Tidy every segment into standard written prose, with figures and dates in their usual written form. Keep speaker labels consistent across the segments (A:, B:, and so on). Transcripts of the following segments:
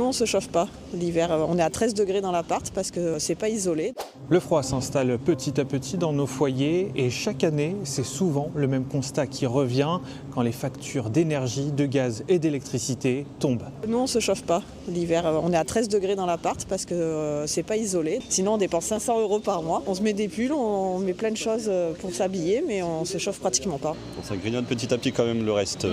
A: Nous, on ne se chauffe pas l'hiver. On est à 13 degrés dans l'appart parce que c'est pas isolé.
B: Le froid s'installe petit à petit dans nos foyers et chaque année, c'est souvent le même constat qui revient quand les factures d'énergie, de gaz et d'électricité tombent.
A: Nous, on ne se chauffe pas l'hiver. On est à 13 degrés dans l'appart parce que c'est pas isolé. Sinon, on dépense 500 € par mois. On se met des pulls, on met plein de choses pour s'habiller, mais on se chauffe pratiquement pas.
C: Ça grignote petit à petit quand même le reste.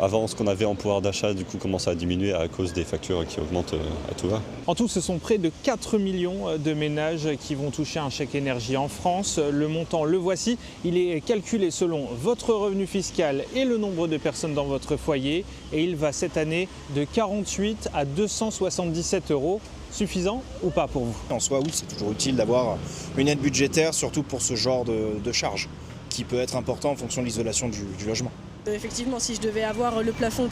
C: Avant, ce qu'on avait en pouvoir d'achat, du coup, commence à diminuer à cause des factures qui augmentent à tout va.
B: En tout, ce sont près de 4 millions de ménages qui vont toucher un chèque énergie en France. Le montant, le voici. Il est calculé selon votre revenu fiscal et le nombre de personnes dans votre foyer. Et il va cette année de 48 à 277 €. Suffisant ou pas pour vous?
D: En soi, oui, c'est toujours utile d'avoir une aide budgétaire, surtout pour ce genre de charge, qui peut être important en fonction de l'isolation du logement.
E: Effectivement, si je devais avoir le plafond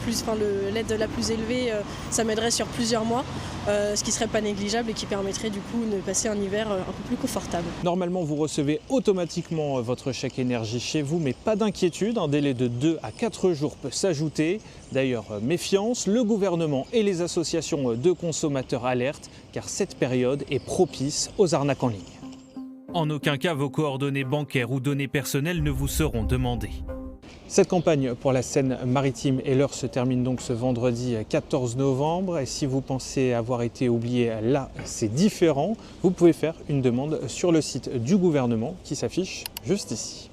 E: l'aide la plus élevée, ça m'aiderait sur plusieurs mois, ce qui ne serait pas négligeable et qui permettrait du coup de passer un hiver un peu plus confortable.
B: Normalement, vous recevez automatiquement votre chèque énergie chez vous, mais pas d'inquiétude, un délai de 2 à 4 jours peut s'ajouter. D'ailleurs, méfiance, le gouvernement et les associations de consommateurs alertent, car cette période est propice aux arnaques en ligne.
F: En aucun cas, vos coordonnées bancaires ou données personnelles ne vous seront demandées.
B: Cette campagne pour la Seine-Maritime et l'heure se termine donc ce vendredi 14 novembre. Et si vous pensez avoir été oublié, là c'est différent. Vous pouvez faire une demande sur le site du gouvernement qui s'affiche juste ici.